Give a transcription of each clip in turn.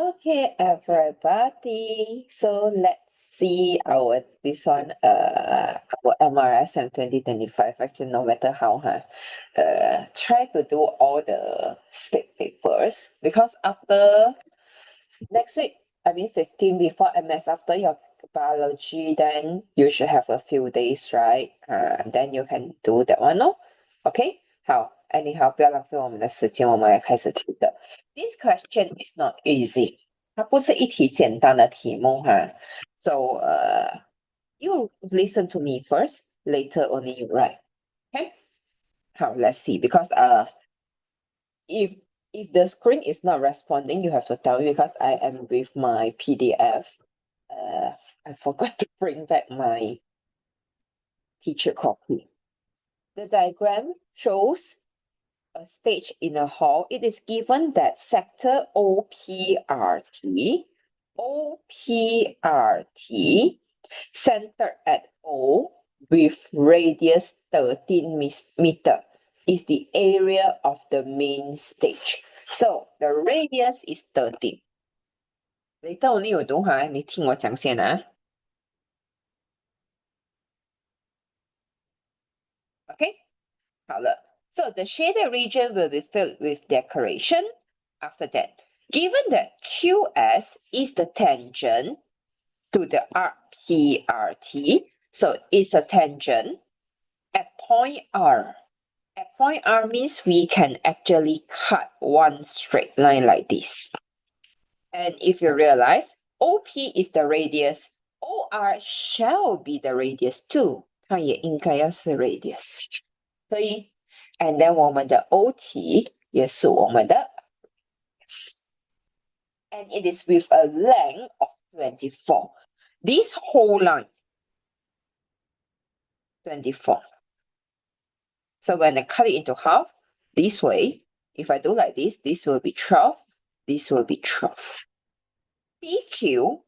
Okay, everybody. So let's see our MRSM 2025. Actually, no matter how, try to do all the state papers because after next week, I mean 15 before MS, after your biology, then you should have a few days, right? Then you can do that one, no? OK， 好，anyhow，不要浪费我们的时间，我们来开始题的。This question is not easy，它不是一题简单的题目哈。So you listen to me first, later only you write. OK，好，let's see because if the screen is not responding, you have to tell me because I am with my PDF. I forgot to bring back my teacher copy. The diagram shows a stage in a hall. It is given that sector OPRT centered at O with radius 13 meter is the area of the main stage. So the radius is 13. Later only you do 哈，你听我讲先啊。OK， 好了。So the shaded region will be filled with decoration. After that, given that QS is the tangent to the RPRT, so it's a tangent at point R. At point R means we can actually cut one straight line like this. And if you realize, OP is the radius, OR shall be the radius too. 它也应该要是 radius. 所以 and then 我们的 OT 也是我们的 and it is with a length of 24. This whole line, 24. So when I cut it into half, this way, if I do like this, this will be 12, this will be 12. PQ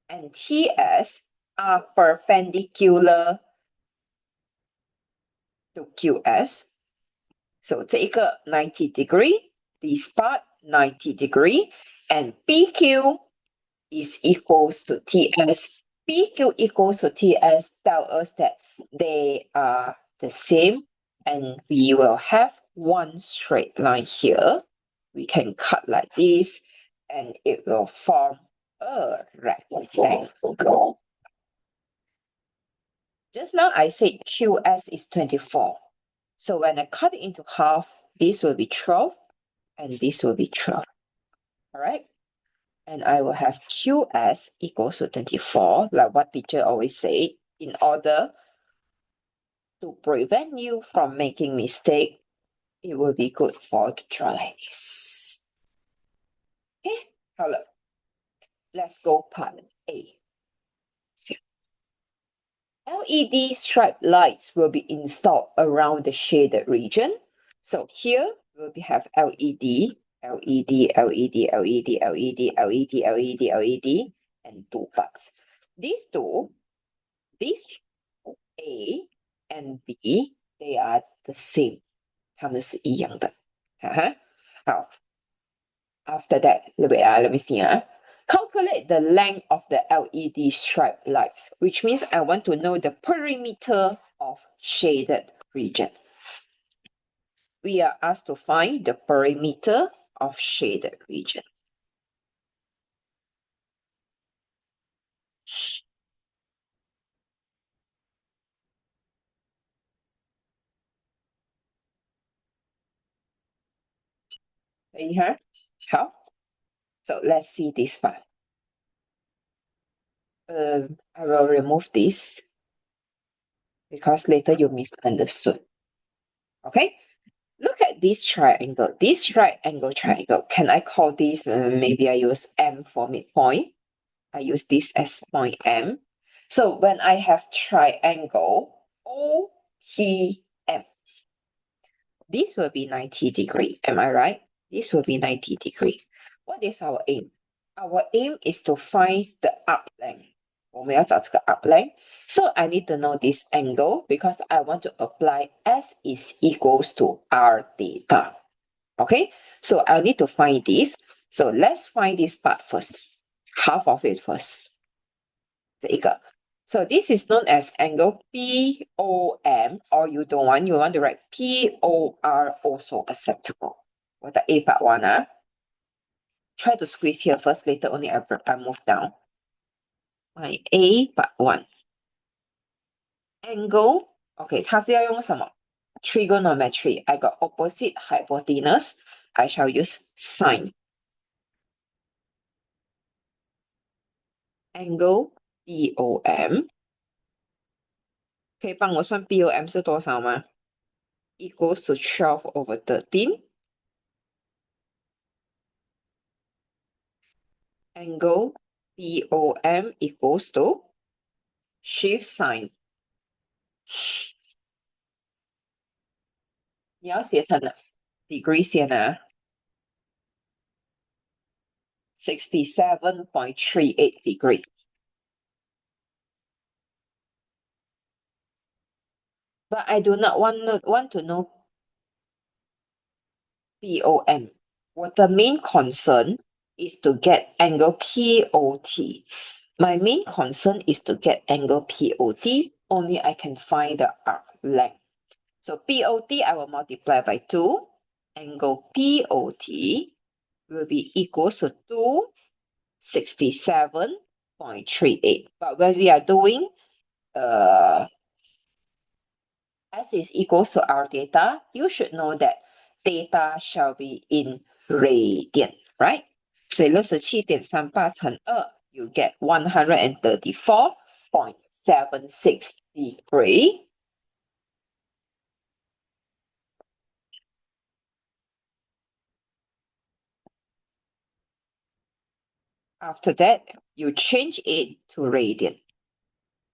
and TS are perpendicular to QS. So 这个 90 degree, this part 90 degree, and PQ is equals to TS. PQ equals to TS tell us that they are the same, and we will have one straight line here. We can cut like this, and it will form a rectangle. Just now I said QS is 24. So when I cut it into half, this will be 12, and this will be 12. All right? And I will have QS equals to 24, like what teacher always say, in order to prevent you from making mistake, it will be good for to draw like this. Okay, 好了 let's go part A. LED strip lights will be installed around the shaded region. So here we'll have LED, LED, LED, LED, LED, LED, LED, LED, and two parts. These two, these A and B, they are the same. 它们是一样的。好 After that, let me see. Calculate the length of the LED stripe lights, which means I want to know the perimeter of shaded region. We are asked to find the perimeter of shaded region. Here, how? So let's see this one. I will remove this because later you misunderstood. Okay, look at this triangle. This right angle triangle. Can I call this? Maybe I use M for midpoint. I use this as point M. So when I have triangle OPM, this will be 90 degree. Am I right? This will be 90 degree. What is our aim? Our aim is to find the up length. 我们要找这个 up length. So I need to know this angle because I want to apply S is equals to R theta. Okay, so I need to find this. So let's find this part first. Half of it first. 这一个. So this is known as angle POM, or you want to write POR also acceptable. What the A part one, try to squeeze here first, later only I move down. My A part one. Angle, okay, 它是要用什么? Trigonometry. I got opposite hypotenuse. I shall use sine. Angle BOM. 可以帮我算 BOM 是多少吗? Equals to 12 over 13. Angle BOM equals to shift sine. 你要写成 degree 先啊 67.38 degree. But I do not want to know BOM. 我的 main concern is to get angle POT. My main concern is to get angle POT. Only I can find the arc length. So POT I will multiply by 2. Angle POT will be equal to 267.38. But when we are doing S is equals to R theta, you should know that theta shall be in radian, right? 所以67.38乘2 you get 134.76 degree. After that, you change it to radian.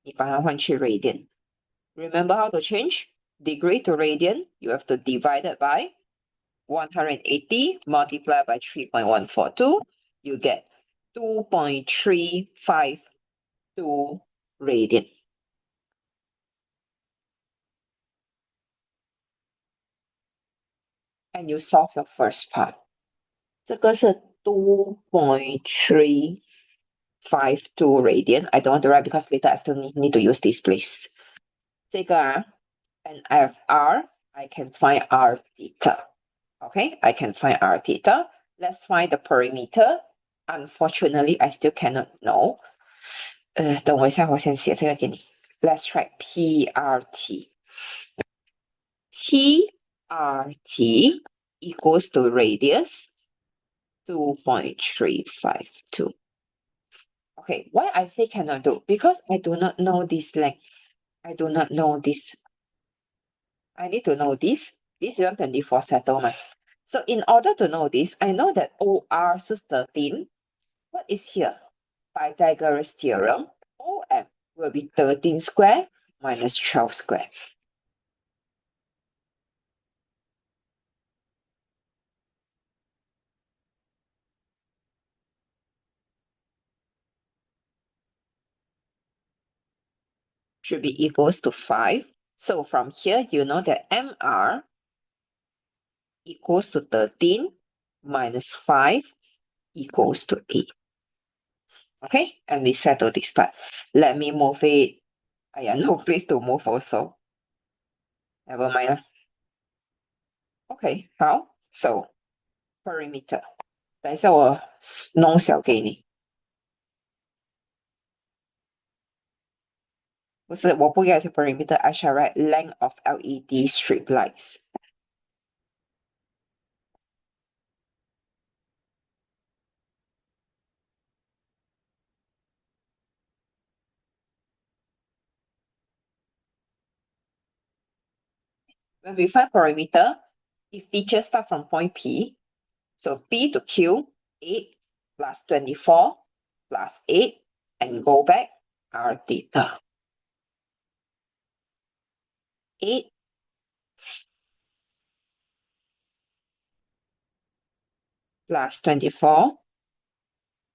你把它换去 radian. Remember how to change? Degree to radian, you have to divide it by 180 multiplied by 3.142. You get 2.352 radian. And you solve your first part. 这个是 2.352 radian. I don't want to write because later I still need to use this, please. 这个and I have R, I can find R theta. Okay, I can find R theta. Let's find the perimeter. Unfortunately, I still cannot know. 等我一下，我先写这个给你。Let's try PRT. PRT equals to radius 2.352. Okay, why I say cannot do? Because I do not know this length. I do not know this. I need to know this. This is 124 settlement. So in order to know this, I know that OR is 13. What is here? Pythagoras theorem. OM will be 13 square minus 12 square. Should be equals to 5. So from here, you know that MR equals to 13 minus 5 equals to 8. Okay, and we settle this part. Let me move it. No place to move also. Never mind. Okay, 好 So perimeter. 等一下我弄小给你。不是，我不应该是 perimeter. I shall write length of LED strip lights. When we find perimeter, if teacher start from point P, so P to Q, 8 plus 24 plus 8, and go back, R theta. 8 plus 24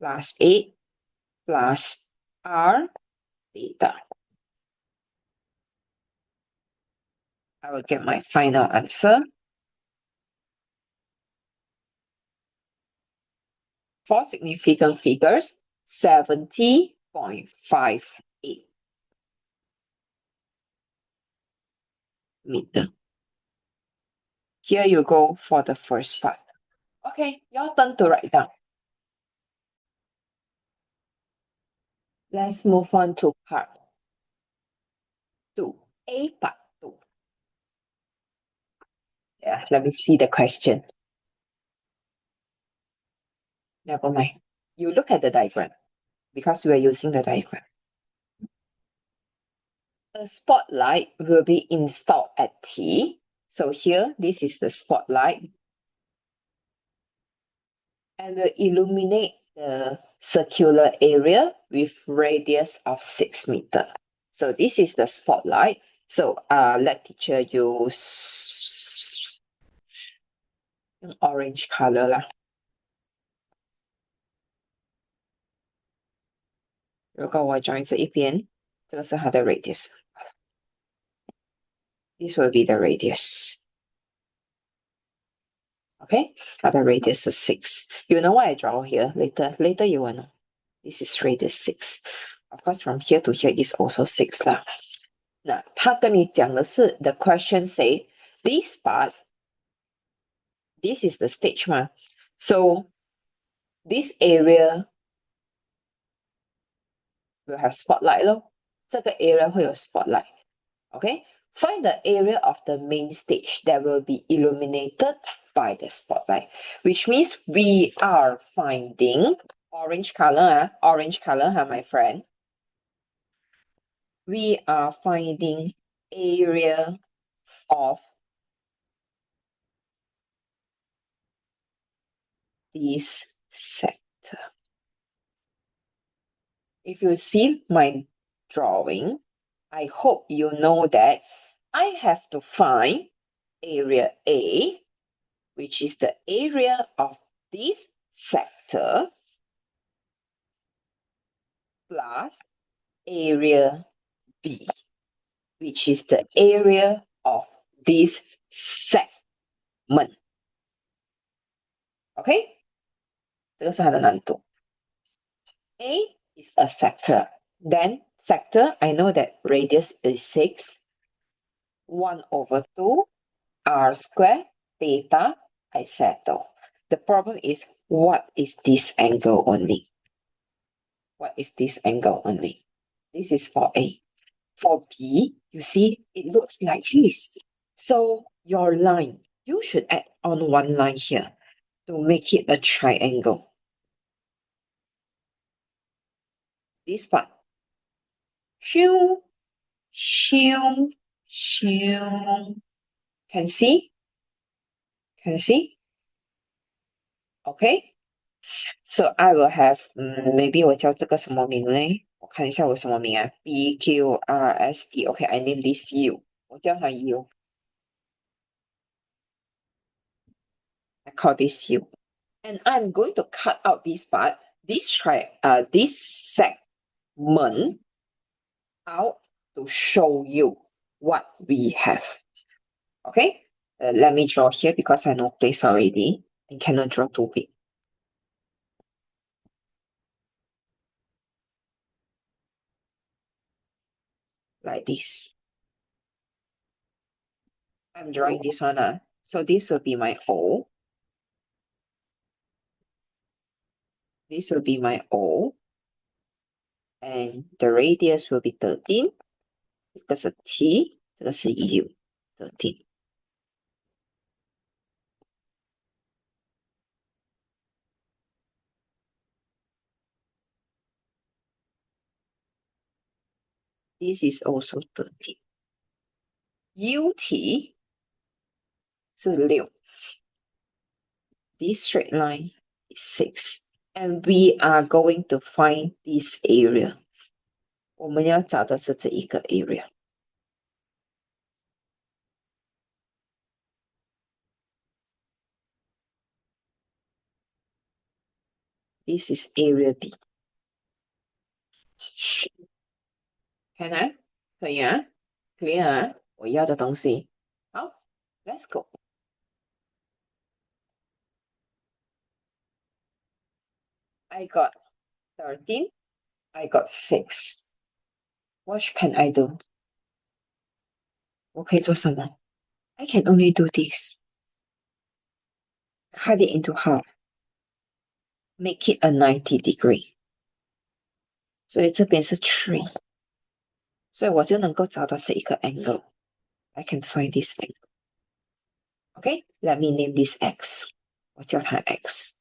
plus 8 plus R theta. I will get my final answer. four significant figures, 70.58 meter. Here you go for the first part. Okay, your turn to write down. Let's move on to part 2. A part 2. Yeah, let me see the question. Never mind. You look at the diagram because we are using the diagram. A spotlight will be installed at T. So here, this is the spotlight and will illuminate the circular area with radius of 6 meters. So this is the spotlight. So let teacher use orange color lah. 如果我 join 这一边，这个是它的 radius. This will be the radius. Okay, other radius is 6. You know what I draw here? Later you will know. This is radius 6. Of course, from here to here is also 6 lah. 那他跟你讲的是 the question say this part, this is the stage 嘛. So this area will have spotlight 咯。这个 area 会有 spotlight. Okay, find the area of the main stage that will be illuminated by the spotlight, which means we are finding orange color, my friend. We are finding area of this sector. If you see my drawing, I hope you know that I have to find area A, which is the area of this sector, plus area B, which is the area of this segment. Okay? 这个是它的难度。A is a sector. Then sector, I know that radius is 6. 1 over 2 r squared theta, I settle. The problem is, what is this angle only? What is this angle only? This is for A. For B, you see, it looks like this. So your line, you should add on one line here to make it a triangle. This part. Shoo, shoo, shoo. Can see? Can see? Okay. So I will have, maybe 我叫这个什么名嘞？我看一下我什么名啊 ？BQRST. Okay, I name this U. 我叫它 U. I call this U. And I'm going to cut out this part, this segment out to show you what we have. Okay, let me draw here because I know place already and cannot draw too big. Like this. I'm drawing this one. So this will be my O. This will be my O. And the radius will be 13. 这个是 T, 这个是 U, 13. This is also 13. UT 是6. This straight line is 6. And we are going to find this area. 我们要找的是这一个 area. This is area B. 看啊，可以啊 ，clear 啊，我要的东西。好 ，Let's go. I got 13. I got 6. What can I do? 我可以做什么？ I can only do this. Cut it into half. Make it a 90 degree. 所以这边是 3. 所以我就能够找到这一个 angle. I can find this angle. Okay, let me name this x. 我叫它 x.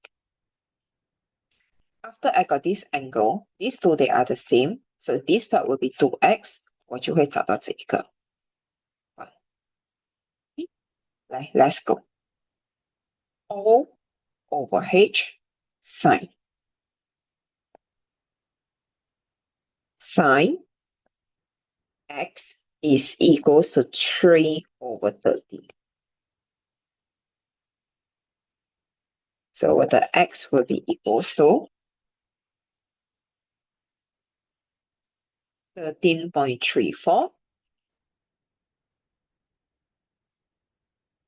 After I got this angle, these two, they are the same. So this part will be 2x. 我就会找到这一个。来 let's go. O over h sine. Sine x is equals to 3 over 13. So the x will be equals to 13.34.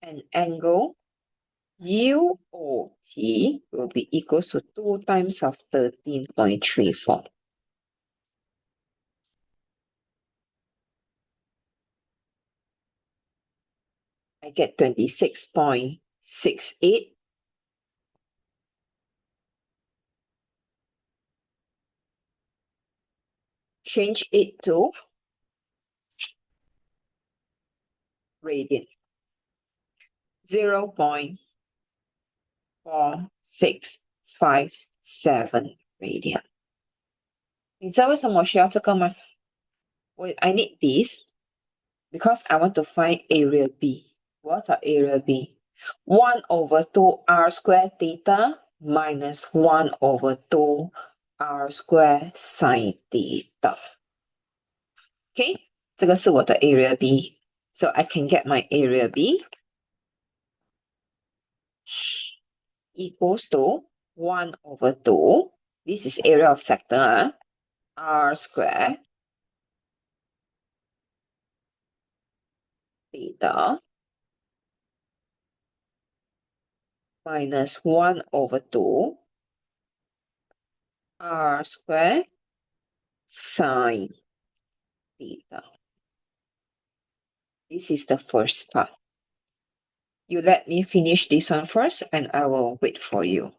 And angle UOT will be equals to 2 times of 13.34. I get 26.68. Change it to radian. 0.4657 radian. 你知道为什么我需要这个吗？I need this because I want to find area B. What's our area B? 1 over 2 r square theta minus 1 over 2 r square sine theta. Okay, 这个是我的 area B. So I can get my area B equals to 1 over 2. This is area of sector, r square theta minus 1 over 2 r square sine theta. This is the first part. You let me finish this one first and I will wait for you.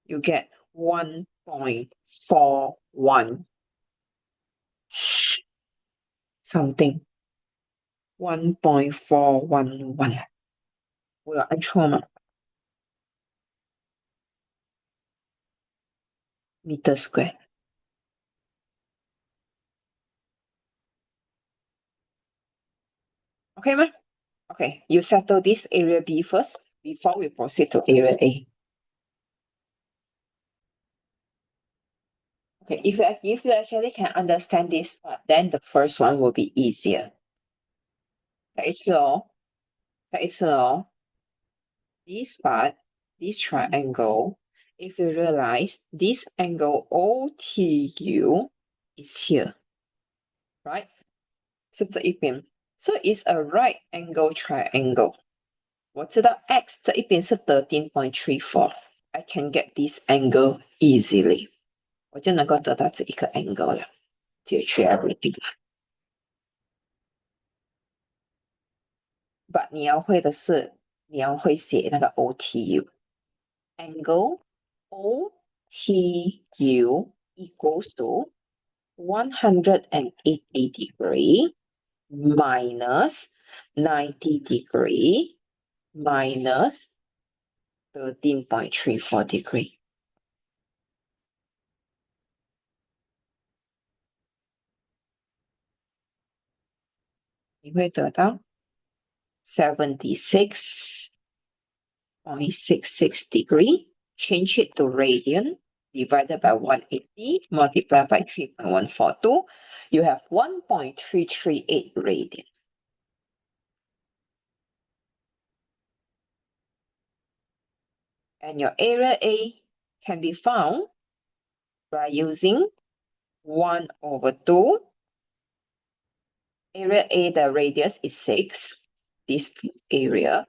You get 1.41 something. 1.411. 我有按错吗？ Meter square. Okay, ma? Okay, you settle this area B first before we proceed to area A. Okay, if you actually can understand this part, then the first one will be easier. 再一次哦，this part, this triangle, if you realize this angle OTU is here, right? 是这一边. So it's a right angle triangle. 我知道 x 这一边是 13.34. I can get this angle easily. 我就能够得到这一个 angle 了，解决 everything 了。But 你要会的是，你要会写那个 OTU. Angle OTU equals to 180 degree minus 90 degree minus 13.34 degree. 你会得到 76.66 degree. Change it to radian divided by 180 multiplied by 3.142. You have 1.338 radian. And your area A can be found by using 1 over 2 area A, the radius is 6. This area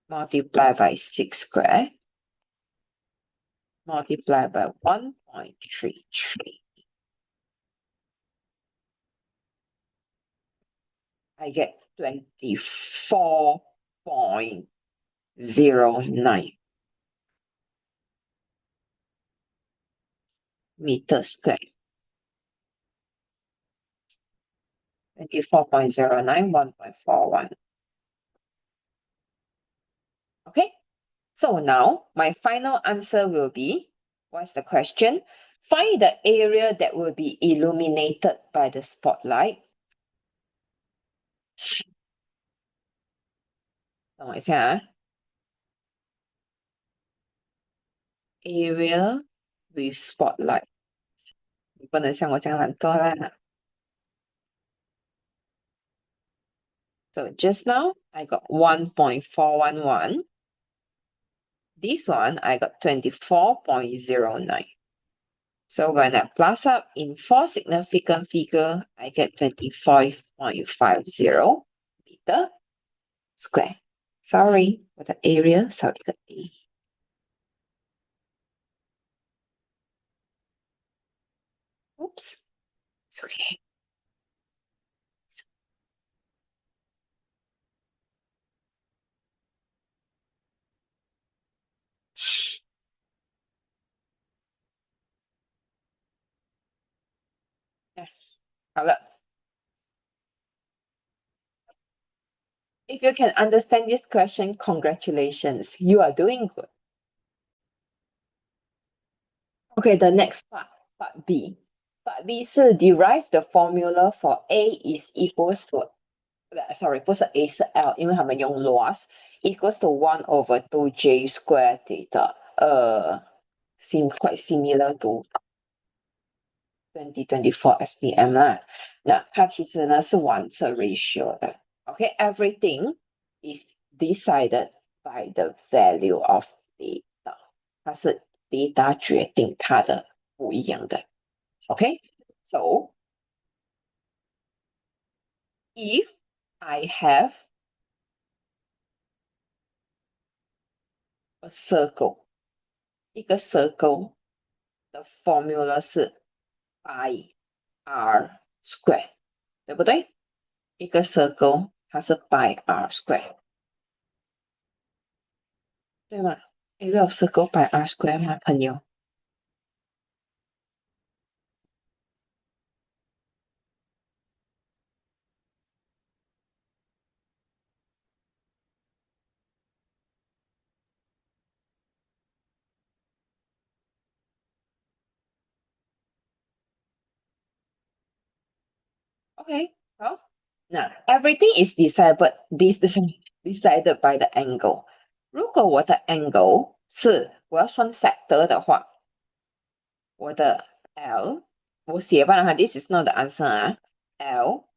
multiplied by 6 square multiplied by 1.33. I get 24.09 meters square. 24.09, 1.41. Okay, so now my final answer will be, what's the question? Find the area that will be illuminated by the spotlight. 等我一下啊 Area with spotlight. 你不能像我这样懒惰啦。So just now, I got 1.411. This one, I got 24.09. So when I plus up in 4 significant figure, I get 25.50 meter square. Sorry, 我的 area 少一个 A. Oops, it's okay. Yeah, 好了。If you can understand this question, congratulations, you are doing good. Okay, the next part B. Part B 是 derive the formula for A is equals to, sorry, 不是 A 是 L, 因为他们用 loss, equals to 1 over 2 J square theta. Seems quite similar to 2024 SPM 啦。那它其实呢是完侧 ratio 的。Okay, everything is decided by the value of data. 它是 data 决定它的不一样的。Okay, so if I have a circle, 一个 circle 的 formula 是 pi r square, 对不对？一个 circle 它是 pi r square, 对吗？area of circle by r square 吗，朋友？OK，好，那 everything is decided by the angle。如果我的 angle 是我要算 sector 的话，我的 L 我写罢了哈，this is not the answer 啊。L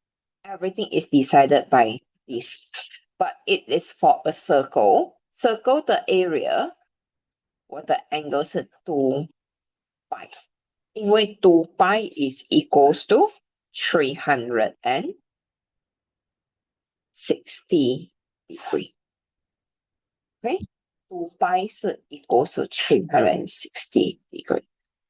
everything is decided by this, but it is for a circle. Circle 的 area 我的 angle 是2 pi。因为2 pi is equals to 360 degree. Okay, 2 pi 是 equals to 360 degree.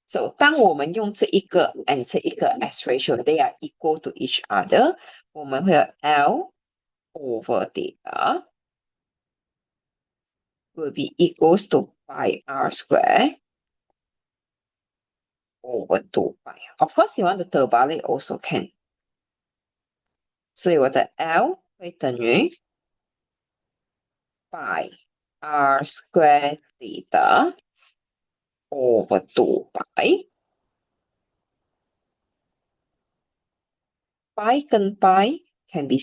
So 当我们用这一个 and 这一个 as ratio, they are equal to each other. 我们会有 L over theta will be equals to pi r square over 2 pi. Of course, you want to terbalik also can. 所以我的 L 会等于 pi r square theta over 2 pi. Pi 跟 pi can be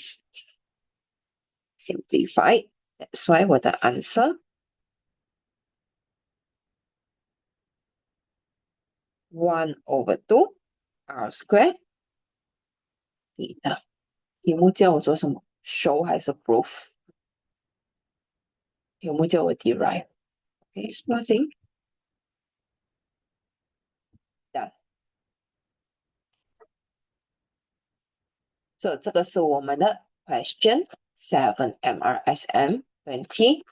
simplified. That's why 我的 answer 1 over 2 r square theta. 题目叫我做什么 ？show 还是 proof？ 题目叫我 derive。Okay, smoothing. Done. So 这个是我们的 Question 7 MRSM 2020.